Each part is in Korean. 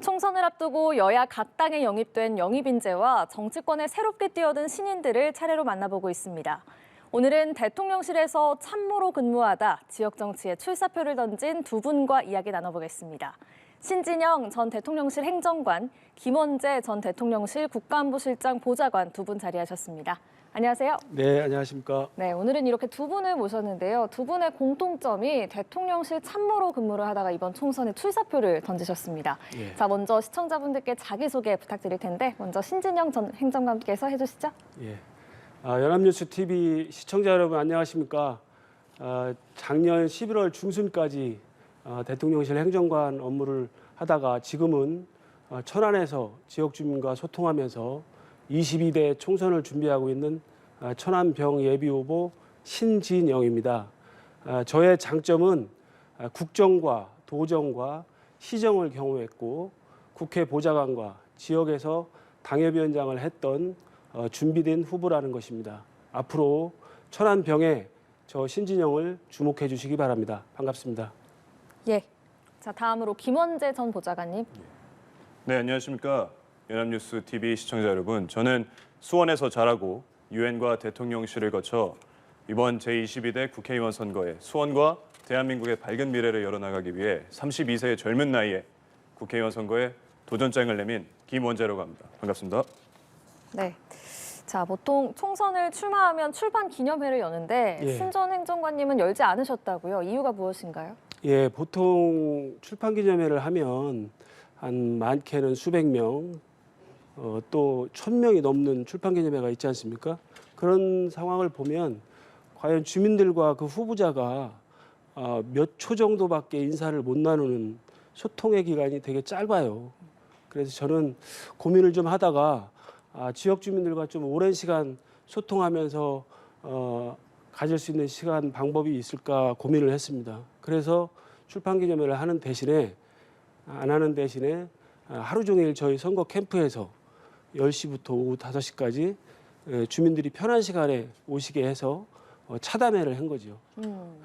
총선을 앞두고 여야 각 당에 영입된 영입인재와 정치권에 새롭게 뛰어든 신인들을 차례로 만나보고 있습니다. 오늘은 대통령실에서 참모로 근무하다 지역 정치에 출사표를 던진 두 분과 이야기 나눠보겠습니다. 신진영 전 대통령실 행정관, 김원재 전 대통령실 국가안보실장 보좌관 두 분 자리하셨습니다. 안녕하세요. 네, 안녕하십니까. 네, 오늘은 이렇게 두 분을 모셨는데요. 두 분의 공통점이 대통령실 참모로 근무를 하다가 이번 총선에 출사표를 던지셨습니다. 예. 자, 먼저 시청자분들께 자기소개 부탁드릴 텐데 먼저 신진영 전 행정관께서 해주시죠. 예. 연합뉴스 TV 시청자 여러분 안녕하십니까. 작년 11월 중순까지 대통령실 행정관 업무를 하다가 지금은 천안에서 지역 주민과 소통하면서 22대 총선을 준비하고 있는 천안병 예비후보 신진영입니다. 저의 장점은 국정과 도정과 시정을 경험했고 국회 보좌관과 지역에서 당협위원장을 했던 준비된 후보라는 것입니다. 앞으로 천안병에 저 신진영을 주목해 주시기 바랍니다. 반갑습니다. 예. 자, 다음으로 김원재 전 보좌관님. 네, 안녕하십니까. 연합뉴스 TV 시청자 여러분. 저는 수원에서 자라고 유엔과 대통령실을 거쳐 이번 제22대 국회의원 선거에 수원과 대한민국의 밝은 미래를 열어나가기 위해 32세의 젊은 나이에 국회의원 선거에 도전장을 내민 김원재라고 합니다. 반갑습니다. 네. 자, 보통 총선을 출마하면 출판 기념회를 여는데 예. 신 전 행정관님은 열지 않으셨다고요. 이유가 무엇인가요? 예, 보통 출판 기념회를 하면 한 많게는 수백 명, 또 1,000명이 넘는 출판 기념회가 있지 않습니까? 그런 상황을 보면 과연 주민들과 그 후보자가 몇 초 정도밖에 인사를 못 나누는 소통의 기간이 되게 짧아요. 그래서 저는 고민을 좀 하다가 지역 주민들과 좀 오랜 시간 소통하면서 가질 수 있는 시간 방법이 있을까 고민을 했습니다. 그래서 출판 기념회를 하는 대신에 안 하는 대신에 하루 종일 저희 선거 캠프에서 10시부터 오후 5시까지 주민들이 편한 시간에 오시게 해서 차담회를 한 거죠.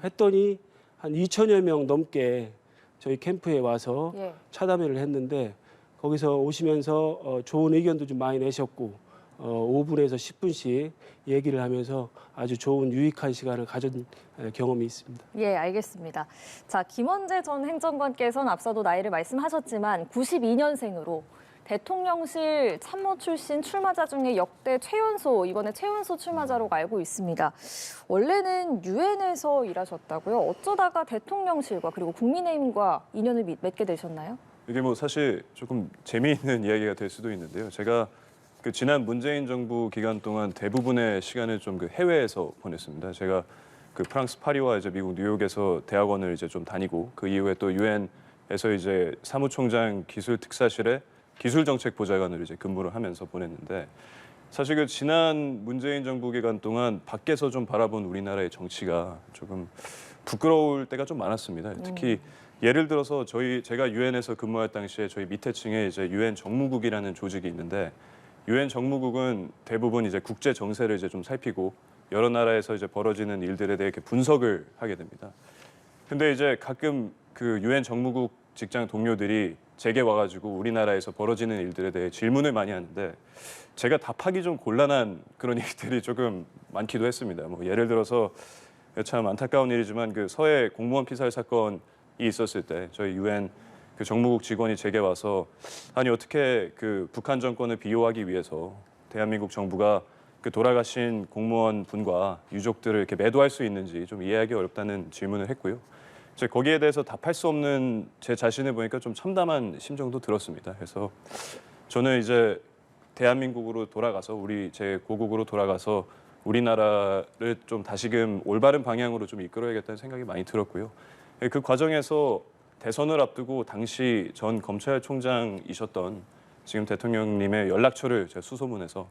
했더니 한 2천여 명 넘게 저희 캠프에 와서 예. 차담회를 했는데 거기서 오시면서 좋은 의견도 좀 많이 내셨고 5분에서 10분씩 얘기를 하면서 아주 좋은 유익한 시간을 가진 경험이 있습니다. 예, 알겠습니다. 자, 김원재 전 행정관께서는 앞서도 나이를 말씀하셨지만 92년생으로 대통령실 참모 출신 출마자 중에 역대 최연소, 이번에 최연소 출마자로 알고 있습니다. 원래는 유엔에서 일하셨다고요? 어쩌다가 대통령실과 그리고 국민의힘과 인연을 맺게 되셨나요? 이게 뭐 사실 조금 재미있는 이야기가 될 수도 있는데요. 제가 그 지난 문재인 정부 기간 동안 대부분의 시간을 좀 그 해외에서 보냈습니다. 제가 그 프랑스 파리와 이제 미국 뉴욕에서 대학원을 이제 좀 다니고 그 이후에 또 유엔에서 이제 사무총장 기술 특사실에 기술정책보좌관으로 이제 근무를 하면서 보냈는데 사실 그 지난 문재인 정부 기간 동안 밖에서 좀 바라본 우리나라의 정치가 조금 부끄러울 때가 좀 많았습니다. 특히 예를 들어서 제가 유엔에서 근무할 당시에 저희 밑에 층에 이제 유엔 정무국이라는 조직이 있는데 유엔 정무국은 대부분 이제 국제 정세를 이제 좀 살피고 여러 나라에서 이제 벌어지는 일들에 대해 이렇게 분석을 하게 됩니다. 근데 이제 가끔 그 유엔 정무국 직장 동료들이 제게 와가지고 우리나라에서 벌어지는 일들에 대해 질문을 많이 하는데 제가 답하기 좀 곤란한 그런 얘기들이 조금 많기도 했습니다. 뭐 예를 들어서 참 안타까운 일이지만 그 서해 공무원 피살 사건이 있었을 때 저희 유엔 그 정무국 직원이 제게 와서 아니 어떻게 그 북한 정권을 비호하기 위해서 대한민국 정부가 그 돌아가신 공무원 분과 유족들을 이렇게 매도할 수 있는지 좀 이해하기 어렵다는 질문을 했고요. 이제 거기에 대해서 답할 수 없는 제 자신을 보니까 좀 참담한 심정도 들었습니다. 그래서 저는 이제 대한민국으로 돌아가서 제 고국으로 돌아가서 우리나라를 좀 다시금 올바른 방향으로 좀 이끌어야겠다는 생각이 많이 들었고요. 그 과정에서 대선을 앞두고 당시 전 검찰총장이셨던 지금 대통령님의 연락처를 제가 수소문해서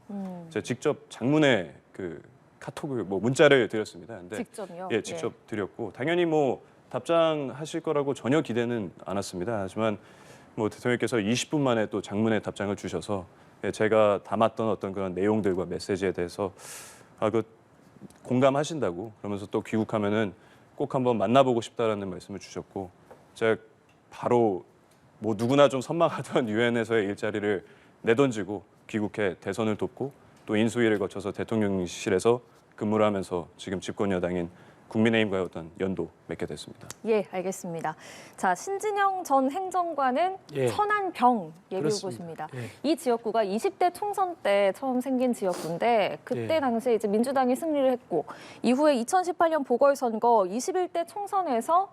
제가 직접 장문의 그 카톡을 문자를 드렸습니다. 근데 직접요? 예, 직접 드렸고 당연히 뭐 답장하실 거라고 전혀 기대는 않았습니다. 하지만 뭐 대통령께서 20분 만에 또 장문의 답장을 주셔서 제가 담았던 어떤 그런 내용들과 메시지에 대해서 그 공감하신다고 그러면서 또 귀국하면은 꼭 한번 만나보고 싶다라는 말씀을 주셨고 제가 바로 뭐 누구나 좀 선망하던 유엔에서의 일자리를 내던지고 귀국해 대선을 돕고 또 인수위를 거쳐서 대통령실에서 근무를 하면서 지금 집권 여당인 국민의힘과의 어떤 연도 맺게 됐습니다. 예, 알겠습니다. 자, 신진영 전 행정관은 예. 천안병 예비 그렇습니다. 후보십니다. 예. 이 지역구가 20대 총선 때 처음 생긴 지역구인데 그때 예. 당시에 이제 민주당이 승리를 했고 이후에 2018년 보궐선거 21대 총선에서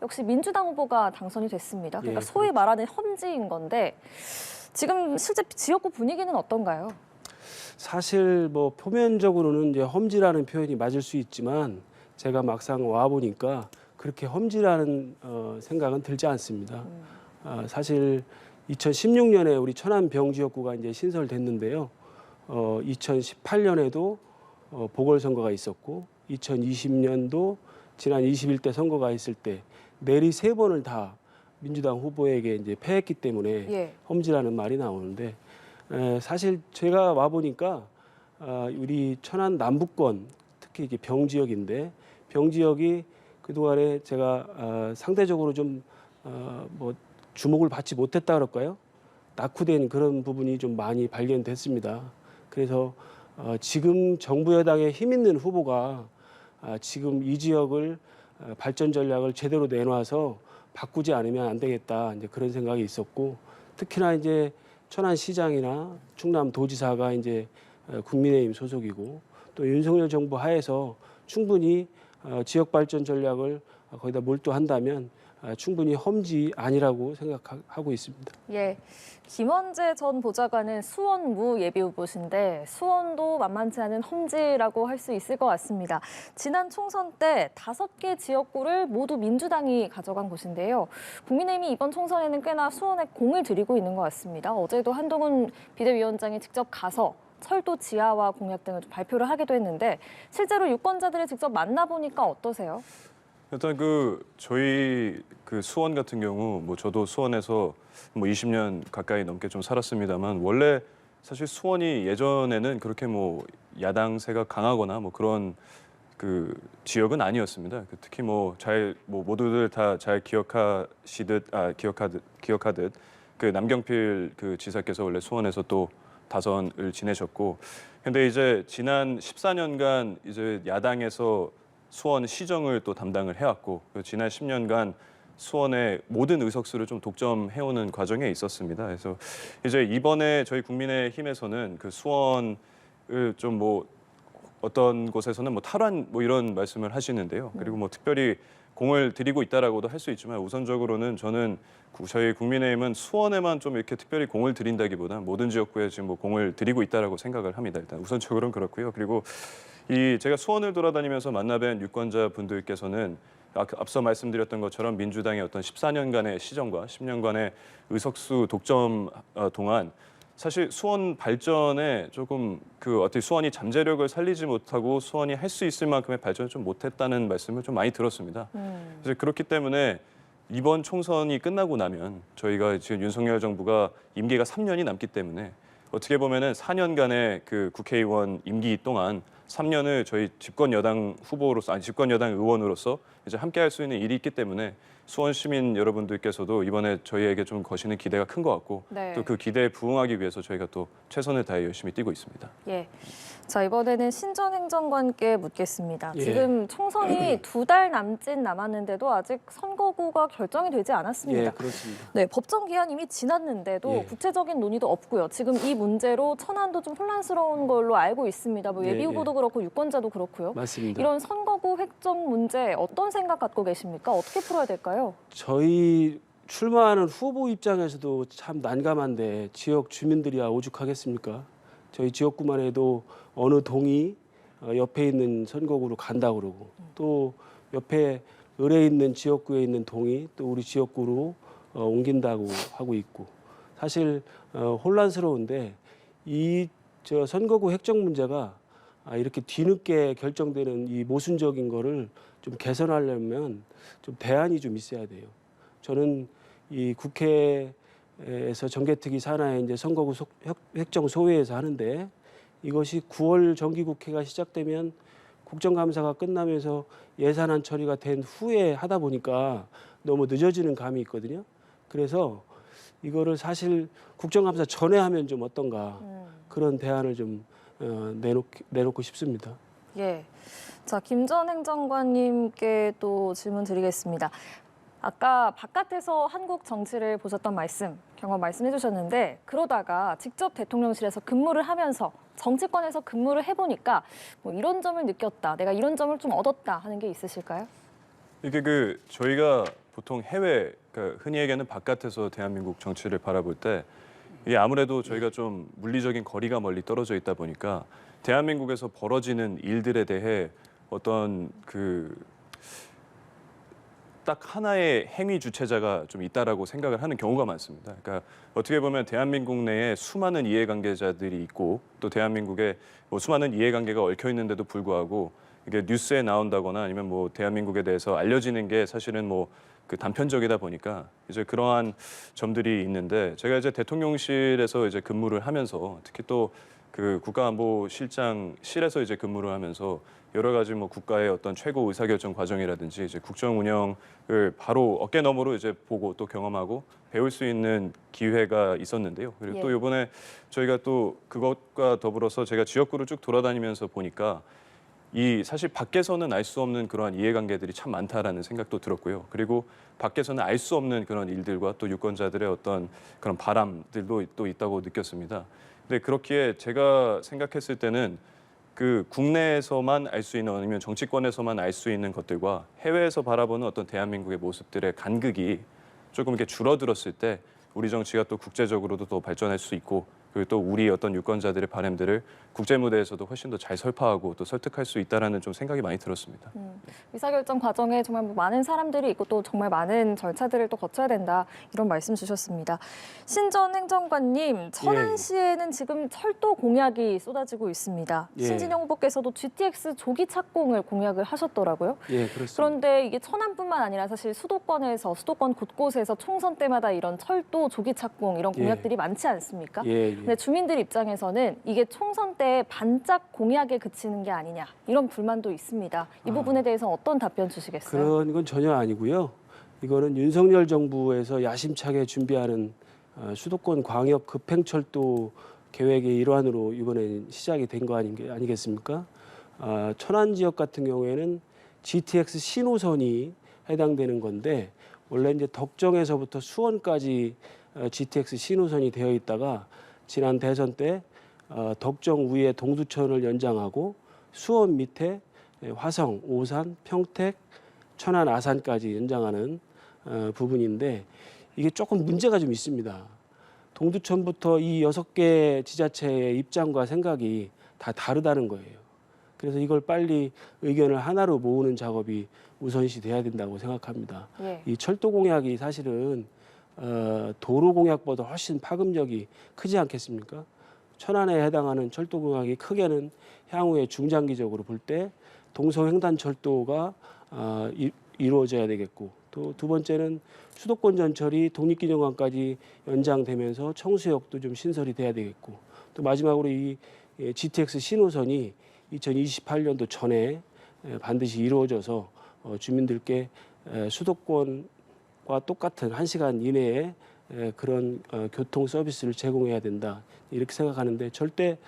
역시 민주당 후보가 당선이 됐습니다. 그러니까 예, 소위 말하는 험지인 건데 지금 실제 지역구 분위기는 어떤가요? 사실 뭐 표면적으로는 이제 험지라는 표현이 맞을 수 있지만 제가 막상 와 보니까 그렇게 험지라는 생각은 들지 않습니다. 사실 2016년에 우리 천안병 지역구가 이제 신설됐는데요. 2018년에도 보궐선거가 있었고 2020년도 지난 21대 선거가 있을 때 내리 3번을 다 민주당 후보에게 이제 패했기 때문에 예. 험지라는 말이 나오는데 사실 제가 와 보니까 우리 천안 남부권 특히 이게 병 지역인데 병 지역이 그동안에 제가 상대적으로 좀 뭐 주목을 받지 못했다 그럴까요? 낙후된 그런 부분이 좀 많이 발견됐습니다. 그래서 지금 정부 여당에 힘 있는 후보가 지금 이 지역을 발전 전략을 제대로 내놔서 바꾸지 않으면 안 되겠다 이제 그런 생각이 있었고 특히나 이제 천안시장이나 충남도지사가 이제 국민의힘 소속이고 또 윤석열 정부 하에서 충분히 지역 발전 전략을 거기다 몰두한다면 충분히 험지 아니라고 생각하고 있습니다. 예, 김원재 전 보좌관은 수원무 예비 후보신데 수원도 만만치 않은 험지라고 할 수 있을 것 같습니다. 지난 총선 때 5개 지역구를 모두 민주당이 가져간 곳인데요. 국민의힘이 이번 총선에는 꽤나 수원에 공을 들이고 있는 것 같습니다. 어제도 한동훈 비대위원장이 직접 가서 철도 지하화 공약 등을 좀 발표를 하기도 했는데 실제로 유권자들을 직접 만나보니까 어떠세요? 일단 저희 수원 같은 경우 뭐 저도 수원에서 뭐 20년 가까이 넘게 좀 살았습니다만 원래 사실 수원이 예전에는 그렇게 뭐 야당세가 강하거나 뭐 그런 지역은 아니었습니다. 특히 모두들 다 잘 기억하듯 남경필 지사께서 원래 수원에서 또 다선을 지내셨고 근데 이제 지난 14년간 이제 야당에서 수원 시정을 또 담당을 해왔고 지난 10년간 수원의 모든 의석수를 좀 독점해오는 과정에 있었습니다. 그래서 이제 이번에 저희 국민의힘에서는 수원을 좀 어떤 곳에서는 탈환 이런 말씀을 하시는데요. 그리고 특별히 공을 들이고 있다라고도 할 수 있지만 우선적으로는 저는 저희 국민의힘은 수원에만 좀 이렇게 특별히 공을 들인다기보다 모든 지역구에 지금 공을 들이고 있다라고 생각을 합니다. 일단 우선적으로는 그렇고요. 그리고 제가 수원을 돌아다니면서 만나뵌 유권자 분들께서는 앞서 말씀드렸던 것처럼 민주당의 어떤 14년간의 시정과 10년간의 의석수 독점 동안 사실 수원 발전에 조금 어떻게 수원이 잠재력을 살리지 못하고 수원이 할 수 있을 만큼의 발전을 좀 못했다는 말씀을 좀 많이 들었습니다. 그래서 그렇기 때문에 이번 총선이 끝나고 나면 저희가 지금 윤석열 정부가 임기가 3년이 남기 때문에 어떻게 보면은 4년간의 국회의원 임기 동안 3년을 저희 집권 여당 의원으로서 이제 함께할 수 있는 일이 있기 때문에 수원 시민 여러분들께서도 이번에 저희에게 좀 거시는 기대가 큰 것 같고 네. 또 그 기대에 부응하기 위해서 저희가 또 최선을 다해 열심히 뛰고 있습니다. 예. 자, 이번에는 신 전 행정관께 묻겠습니다. 예. 지금 총선이 2달 남았는데도 아직 선거구가 결정이 되지 않았습니다. 예, 그렇습니다. 네, 법정 기한 이미 지났는데도 예. 구체적인 논의도 없고요. 지금 이 문제로 천안도 좀 혼란스러운 걸로 알고 있습니다. 뭐 예비 예, 후보도 그렇고 유권자도 그렇고요. 맞습니다. 이런 선거구 획정 문제 어떤 생각 갖고 계십니까? 어떻게 풀어야 될까요? 저희 출마하는 후보 입장에서도 참 난감한데 지역 주민들이야 오죽하겠습니까? 저희 지역구만 해도 어느 동이 옆에 있는 선거구로 간다 그러고 또 옆에 을에 있는 지역구에 있는 동이 또 우리 지역구로 옮긴다고 하고 있고 사실 혼란스러운데 저 선거구 획정 문제가 이렇게 뒤늦게 결정되는 이 모순적인 거를 좀 개선하려면 좀 대안이 좀 있어야 돼요. 저는 이 국회에서 정개특위 산하에 이제 선거구 획정 소위에서 하는데 이것이 9월 정기국회가 시작되면 국정감사가 끝나면서 예산안 처리가 된 후에 하다 보니까 너무 늦어지는 감이 있거든요. 그래서 이거를 사실 국정감사 전에 하면 좀 어떤가 그런 대안을 좀 내놓고 싶습니다. 예. 자, 김 전 행정관님께 또 질문 드리겠습니다. 아까 바깥에서 한국 정치를 보셨던 경험 말씀해 주셨는데 그러다가 직접 대통령실에서 근무를 하면서 정치권에서 근무를 해보니까 뭐 이런 점을 느꼈다, 내가 이런 점을 좀 얻었다 하는 게 있으실까요? 이게 저희가 보통 해외, 그러니까 흔히 얘기하는 바깥에서 대한민국 정치를 바라볼 때 이게 아무래도 저희가 좀 물리적인 거리가 멀리 떨어져 있다 보니까 대한민국에서 벌어지는 일들에 대해 어떤 딱 하나의 행위 주체자가 좀 있다라고 생각을 하는 경우가 많습니다. 그러니까 어떻게 보면 대한민국 내에 수많은 이해관계자들이 있고 또 대한민국에 뭐 수많은 이해관계가 얽혀 있는데도 불구하고 이게 뉴스에 나온다거나 아니면 뭐 대한민국에 대해서 알려지는 게 사실은 뭐 단편적이다 보니까 이제 그러한 점들이 있는데 제가 이제 대통령실에서 이제 근무를 하면서 특히 또 국가안보실장실에서 이제 근무를 하면서 여러 가지 뭐 국가의 어떤 최고 의사결정 과정이라든지 이제 국정 운영을 바로 어깨 너머로 이제 보고 또 경험하고 배울 수 있는 기회가 있었는데요. 그리고 또 이번에 저희가 또 그것과 더불어서 제가 지역구를 쭉 돌아다니면서 보니까 사실 밖에서는 알 수 없는 그러한 이해관계들이 참 많다라는 생각도 들었고요. 그리고 밖에서는 알 수 없는 그런 일들과 또 유권자들의 어떤 그런 바람들도 또 있다고 느꼈습니다. 근데 그렇기에 제가 생각했을 때는 국내에서만 알 수 있는 아니면 정치권에서만 알 수 있는 것들과 해외에서 바라보는 어떤 대한민국의 모습들의 간극이 조금 이렇게 줄어들었을 때 우리 정치가 또 국제적으로도 더 발전할 수 있고 그리고 또 우리 어떤 유권자들의 바람들을 국제 무대에서도 훨씬 더 잘 설파하고 또 설득할 수 있다라는 좀 생각이 많이 들었습니다. 의사결정 과정에 정말 뭐 많은 사람들이 있고 또 정말 많은 절차들을 또 거쳐야 된다 이런 말씀 주셨습니다. 신 전 행정관님, 천안시에는 지금 철도 공약이 쏟아지고 있습니다. 신진영 후보께서도 GTX 조기 착공을 공약을 하셨더라고요. 예, 그렇습니다. 그런데 이게 천안뿐만 아니라 사실 수도권 곳곳에서 총선 때마다 이런 철도 조기 착공 이런 공약들이 많지 않습니까? 근데 주민들 입장에서는 이게 총선 때 반짝 공약에 그치는 게 아니냐 이런 불만도 있습니다. 이 부분에 대해서 어떤 답변 주시겠어요? 그런 건 전혀 아니고요. 이거는 윤석열 정부에서 야심차게 준비하는 수도권 광역 급행철도 계획의 일환으로 이번에 시작이 된 거 아니겠습니까? 천안 지역 같은 경우에는 GTX 신호선이 해당되는 건데 원래 이제 덕정에서부터 수원까지 GTX 신호선이 되어 있다가 지난 대선 때 덕정 위에 동두천을 연장하고 수원 밑에 화성, 오산, 평택, 천안, 아산까지 연장하는 부분인데 이게 조금 문제가 좀 있습니다. 동두천부터 이 6개 지자체의 입장과 생각이 다 다르다는 거예요. 그래서 이걸 빨리 의견을 하나로 모으는 작업이 우선시 돼야 된다고 생각합니다. 이 철도 공약이 사실은 도로 공약보다 훨씬 파급력이 크지 않겠습니까? 천안에 해당하는 철도 공약이 크게는 향후에 중장기적으로 볼 때 동서횡단철도가 이루어져야 되겠고 또 두 번째는 수도권 전철이 독립기념관까지 연장되면서 청수역도 좀 신설이 돼야 되겠고 또 마지막으로 이 GTX 신호선이 2028년도 전에 반드시 이루어져서 주민들께 수도권과 똑같은 1시간 이내에 그런 교통 서비스를 제공해야 된다 이렇게 생각하는데 절대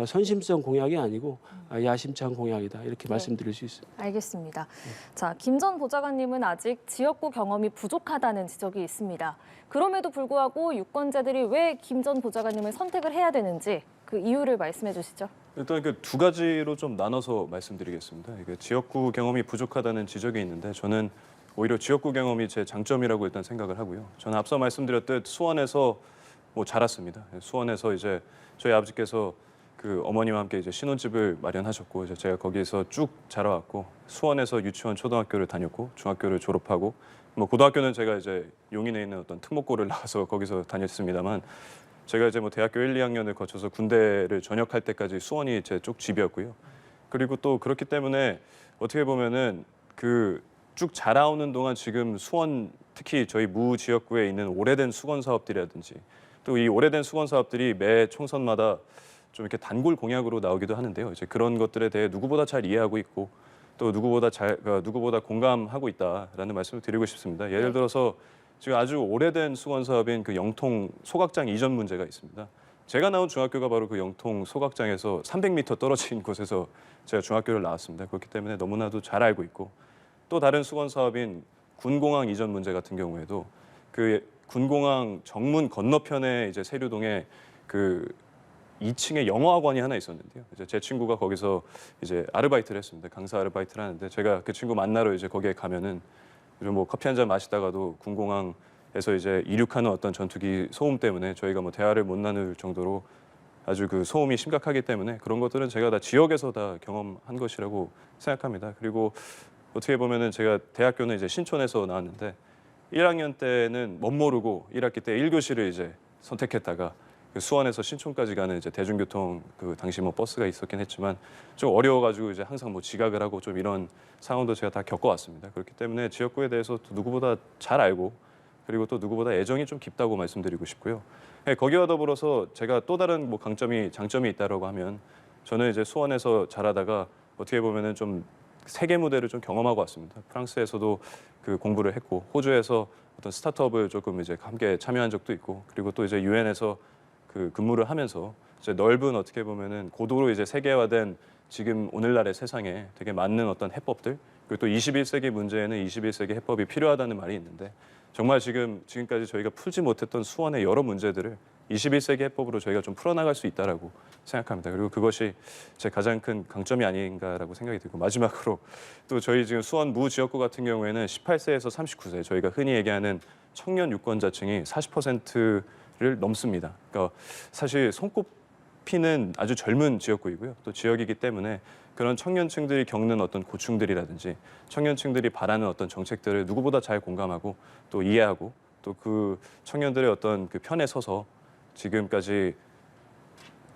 선심성 공약이 아니고 야심찬 공약이다 이렇게 말씀드릴 수 있습니다. 알겠습니다. 자, 김 전 보좌관님은 아직 지역구 경험이 부족하다는 지적이 있습니다. 그럼에도 불구하고 유권자들이 왜 김 전 보좌관님을 선택을 해야 되는지 그 이유를 말씀해 주시죠. 일단 두 가지로 좀 나눠서 말씀드리겠습니다. 이게 지역구 경험이 부족하다는 지적이 있는데 저는 오히려 지역구 경험이 제 장점이라고 일단 생각을 하고요. 저는 앞서 말씀드렸듯 수원에서 자랐습니다. 수원에서 이제 저희 아버지께서 어머니와 함께 이제 신혼집을 마련하셨고 이제 제가 거기에서 쭉 자라왔고 수원에서 유치원, 초등학교를 다녔고 중학교를 졸업하고 고등학교는 제가 이제 용인에 있는 어떤 특목고를 나와서 거기서 다녔습니다만 제가 이제 대학교 1, 2학년을 거쳐서 군대를 전역할 때까지 수원이 제 쪽 집이었고요. 그리고 또 그렇기 때문에 어떻게 보면은 쭉 자라오는 동안 지금 수원 특히 저희 무 지역구에 있는 오래된 수건 사업들이라든지 또 이 오래된 수건 사업들이 매 총선마다 좀 이렇게 단골 공약으로 나오기도 하는데요. 이제 그런 것들에 대해 누구보다 잘 이해하고 있고 또 누구보다 공감하고 있다라는 말씀을 드리고 싶습니다. 예를 들어서 지금 아주 오래된 수건 사업인 그 영통 소각장 이전 문제가 있습니다. 제가 나온 중학교가 바로 그 영통 소각장에서 300m 떨어진 곳에서 제가 중학교를 나왔습니다. 그렇기 때문에 너무나도 잘 알고 있고, 또 다른 수건 사업인 군공항 이전 문제 같은 경우에도 그 군공항 정문 건너편에 이제 세류동에 그 2층에 영어학원이 하나 있었는데요. 이제 제 친구가 거기서 이제 아르바이트를 했습니다. 강사 아르바이트를 하는데, 제가 그 친구 만나러 이제 거기에 가면은 요즘 뭐 커피 한 잔 마시다가도 군공항에서 이제 이륙하는 어떤 전투기 소음 때문에 저희가 뭐 대화를 못 나눌 정도로 아주 그 소음이 심각하기 때문에, 그런 것들은 제가 다 지역에서 다 경험한 것이라고 생각합니다. 그리고 어떻게 보면은 제가 대학교는 이제 신촌에서 나왔는데 1학년 때는 멋모르고 1학기 때 1교시를 이제 선택했다가 그 수원에서 신촌까지 가는 이제 대중교통, 그 당시 뭐 버스가 있었긴 했지만 좀 어려워가지고 이제 항상 뭐 지각을 하고 좀 이런 상황도 제가 다 겪어왔습니다. 그렇기 때문에 지역구에 대해서 또 누구보다 잘 알고, 그리고 또 누구보다 애정이 좀 깊다고 말씀드리고 싶고요. 네, 거기와 더불어서 제가 또 다른 뭐 장점이 있다라고 하면, 저는 이제 수원에서 자라다가 어떻게 보면은 좀 세계 무대를 좀 경험하고 왔습니다. 프랑스에서도 그 공부를 했고, 호주에서 어떤 스타트업을 조금 이제 함께 참여한 적도 있고, 그리고 또 이제 유엔에서 그 근무를 하면서 이제 넓은, 어떻게 보면은 고도로 이제 세계화된 지금 오늘날의 세상에 되게 맞는 어떤 해법들, 그리고 또 21세기 문제에는 21세기 해법이 필요하다는 말이 있는데, 정말 지금까지 저희가 풀지 못했던 수원의 여러 문제들을 21세기 해법으로 저희가 좀 풀어나갈 수 있다라고 생각합니다. 그리고 그것이 제 가장 큰 강점이 아닌가라고 생각이 들고, 마지막으로 또 저희 지금 수원 무 지역구 같은 경우에는 18세에서 39세, 저희가 흔히 얘기하는 청년 유권자층이 40%를 넘습니다. 그러니까 사실 손꼽히는 아주 젊은 지역구이고요. 또 지역이기 때문에 그런 청년층들이 겪는 어떤 고충들이라든지 청년층들이 바라는 어떤 정책들을 누구보다 잘 공감하고 또 이해하고, 또 그 청년들의 어떤 그 편에 서서 지금까지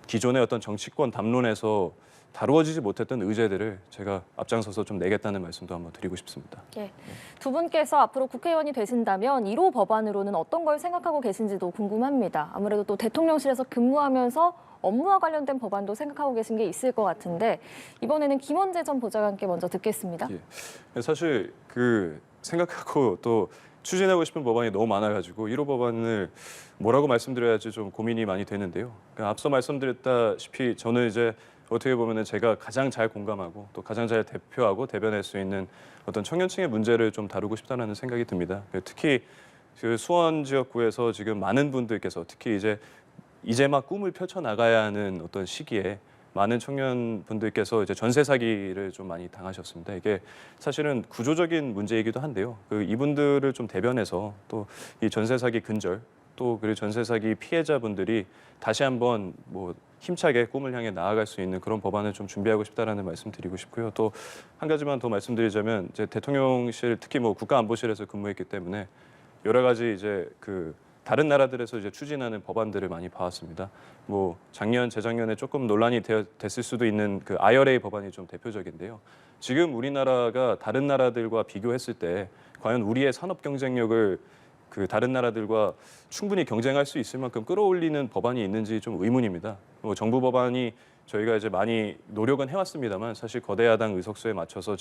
기존의 어떤 정치권 담론에서 다루어지지 못했던 의제들을 제가 앞장서서 좀 내겠다는 말씀도 한번 드리고 싶습니다. 예. 두 분께서 앞으로 국회의원이 되신다면 1호 법안으로는 어떤 걸 생각하고 계신지도 궁금합니다. 아무래도 또 대통령실에서 근무하면서 업무와 관련된 법안도 생각하고 계신 게 있을 것 같은데, 이번에는 김원재 전 보좌관께 먼저 듣겠습니다. 예. 사실 그 생각하고 또 추진하고 싶은 법안이 너무 많아가지고 1호 법안을 뭐라고 말씀드려야지 좀 고민이 많이 되는데요. 그러니까 앞서 말씀드렸다시피 저는 이제 어떻게 보면은 제가 가장 잘 공감하고 또 가장 잘 대표하고 대변할 수 있는 어떤 청년층의 문제를 좀 다루고 싶다는 생각이 듭니다. 특히 그 수원 지역구에서 지금 많은 분들께서, 특히 이제 막 꿈을 펼쳐 나가야 하는 어떤 시기에 많은 청년분들께서 이제 전세 사기를 좀 많이 당하셨습니다. 이게 사실은 구조적인 문제이기도 한데요. 이분들을 좀 대변해서 또 이 전세 사기 근절, 또 그리고 전세 사기 피해자분들이 다시 한번 뭐 힘차게 꿈을 향해 나아갈 수 있는 그런 법안을 좀 준비하고 싶다라는 말씀 드리고 싶고요. 또 한 가지만 더 말씀드리자면, 이제 대통령실, 특히 뭐 국가안보실에서 근무했기 때문에 여러 가지 이제 그 다른 나라들에서 이제 추진하는 법안들을 많이 봐왔습니다. 뭐 작년, 재작년에 조금 논란이 됐을 수도 있는 그 IRA 법안이 좀 대표적인데요. 지금 우리나라가 다른 나라들과 비교했을 때 과연 우리의 산업 경쟁력을 그 다른 나라들과 충분히 경쟁할 수 있을 만큼 끌어올리는 법안이 있는지 좀 의문입니다. 뭐 정부 법안이 저희가 이제 많이 노력은 해왔습니다만, 사실 거대 야당 의석수에 맞춰서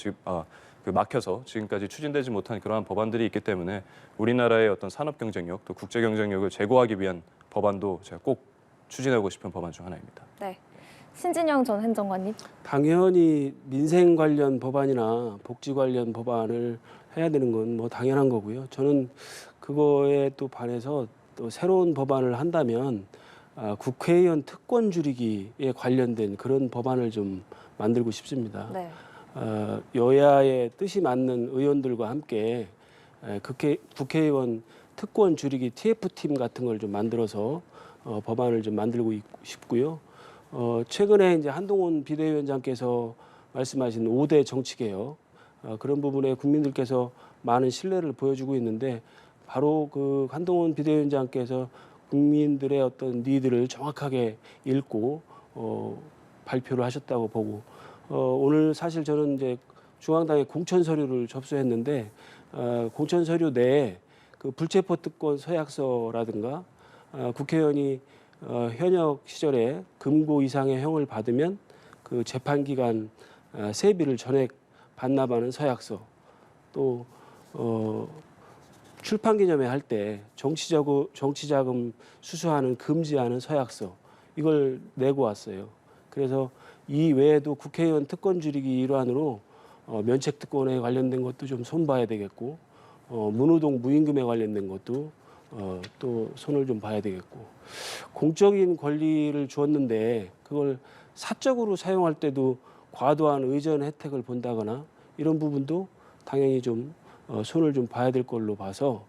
막혀서 지금까지 추진되지 못한 그러한 법안들이 있기 때문에 우리나라의 어떤 산업 경쟁력, 또 국제 경쟁력을 제고하기 위한 법안도 제가 꼭 추진하고 싶은 법안 중 하나입니다. 네. 신진영 전 행정관님. 당연히 민생 관련 법안이나 복지 관련 법안을 해야 되는 건 뭐 당연한 거고요. 저는 그거에 또 반해서 또 새로운 법안을 한다면 국회의원 특권 줄이기에 관련된 그런 법안을 좀 만들고 싶습니다. 네. 여야의 뜻이 맞는 의원들과 함께 국회의원 특권 줄이기 TF팀 같은 걸 좀 만들어서 법안을 좀 만들고 싶고요. 최근에 이제 한동훈 비대위원장께서 말씀하신 5대 정치개혁, 그런 부분에 국민들께서 많은 신뢰를 보여주고 있는데, 바로 그 한동훈 비대위원장께서 국민들의 어떤 니드를 정확하게 읽고 발표를 하셨다고 보고, 오늘 사실 저는 이제 중앙당의 공천 서류를 접수했는데, 공천 서류 내에 그 불체포 특권 서약서라든가 국회의원이 현역 시절에 금고 이상의 형을 받으면 그 재판 기간 세비를 전액 반납하는 서약서, 또 출판 기념회 할 때 정치자금 수수하는 금지하는 서약서 이걸 내고 왔어요. 그래서 이 외에도 국회의원 특권 줄이기 일환으로 면책 특권에 관련된 것도 좀 손봐야 되겠고 문호동 무임금에 관련된 것도 또 손을 좀 봐야 되겠고 공적인 권리를 주었는데 그걸 사적으로 사용할 때도 과도한 의전 혜택을 본다거나 이런 부분도 당연히 좀 손을 좀 봐야 될 걸로 봐서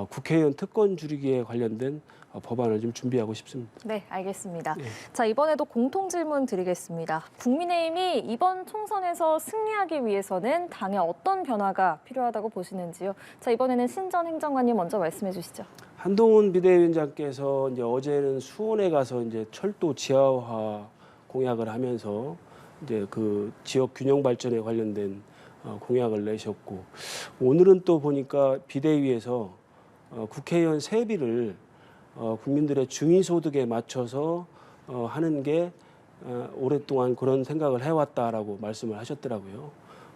국회의원 특권 줄이기에 관련된 법안을 좀 준비하고 싶습니다. 네, 알겠습니다. 네. 자, 이번에도 공통 질문 드리겠습니다. 국민의힘이 이번 총선에서 승리하기 위해서는 당에 어떤 변화가 필요하다고 보시는지요? 자, 이번에는 신전 행정관님 먼저 말씀해 주시죠. 한동훈 비대위원장께서 이제 어제는 수원에 가서 이제 철도 지하화 공약을 하면서 이제 그 지역 균형 발전에 관련된 공약을 내셨고 오늘은 또 보니까 비대위에서 국회의원 세비를 국민들의 중위소득에 맞춰서 하는 게 오랫동안 그런 생각을 해왔다라고 말씀을 하셨더라고요.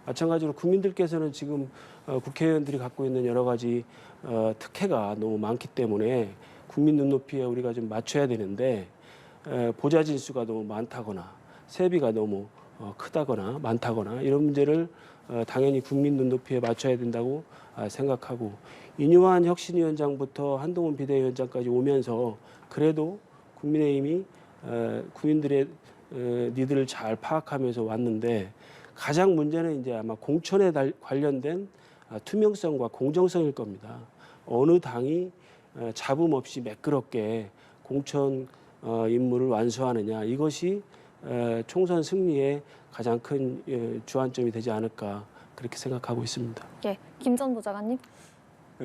마찬가지로 국민들께서는 지금 국회의원들이 갖고 있는 여러 가지 특혜가 너무 많기 때문에 국민 눈높이에 우리가 좀 맞춰야 되는데 보좌진 수가 너무 많다거나 세비가 너무 크다거나 많다거나 이런 문제를 당연히 국민 눈높이에 맞춰야 된다고 생각하고 이뇨한 혁신위원장부터 한동훈 비대위원장까지 오면서 그래도 국민의힘이 국민들의 니들을 잘 파악하면서 왔는데 가장 문제는 이제 아마 공천에 관련된 투명성과 공정성일 겁니다. 어느 당이 잡음 없이 매끄럽게 공천 임무를 완수하느냐 이것이 총선 승리의 가장 큰 주안점이 되지 않을까 그렇게 생각하고 있습니다. 예, 김 전 보좌관님.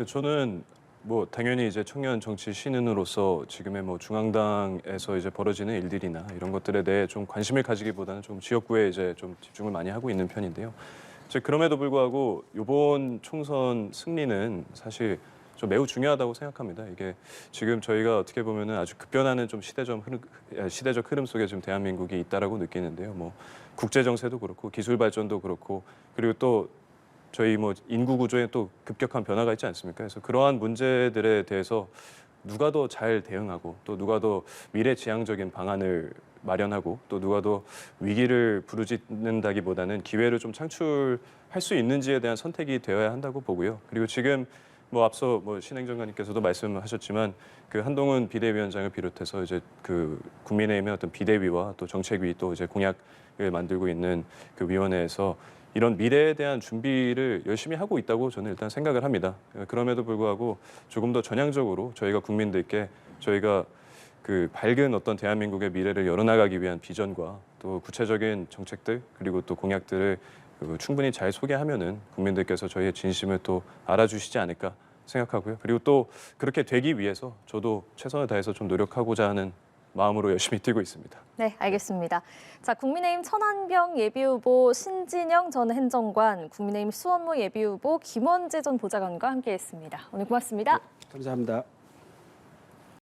저는 뭐 당연히 이제 청년 정치 신인으로서 지금의 뭐 중앙당에서 이제 벌어지는 일들이나 이런 것들에 대해 좀 관심을 가지기보다는 좀 지역구에 이제 좀 집중을 많이 하고 있는 편인데요. 그럼에도 불구하고 이번 총선 승리는 사실 좀 매우 중요하다고 생각합니다. 이게 지금 저희가 어떻게 보면은 아주 급변하는 좀 시대적 흐름 속에 지금 대한민국이 있다라고 느끼는데요. 뭐 국제 정세도 그렇고 기술 발전도 그렇고 그리고 또 저희 뭐 인구 구조에 또 급격한 변화가 있지 않습니까? 그래서 그러한 문제들에 대해서 누가 더 잘 대응하고 또 누가 더 미래지향적인 방안을 마련하고 또 누가 더 위기를 부르짖는다기보다는 기회를 좀 창출할 수 있는지에 대한 선택이 되어야 한다고 보고요. 그리고 지금 뭐 앞서 뭐 신행정관님께서도 말씀하셨지만 그 한동훈 비대위원장을 비롯해서 이제 그 국민의힘의 어떤 비대위와 또 정책위 또 이제 공약을 만들고 있는 그 위원회에서 이런 미래에 대한 준비를 열심히 하고 있다고 저는 일단 생각을 합니다. 그럼에도 불구하고 조금 더 전향적으로 저희가 국민들께 저희가 그 밝은 어떤 대한민국의 미래를 열어나가기 위한 비전과 또 구체적인 정책들 그리고 또 공약들을 충분히 잘 소개하면은 국민들께서 저희의 진심을 또 알아주시지 않을까 생각하고요. 그리고 또 그렇게 되기 위해서 저도 최선을 다해서 좀 노력하고자 하는 마음으로 열심히 뛰고 있습니다. 네, 알겠습니다. 자, 국민의힘 천안병 예비후보 신진영 전 행정관, 국민의힘 수원무 예비후보 김원재 전 보좌관과 함께했습니다. 오늘 고맙습니다. 감사합니다.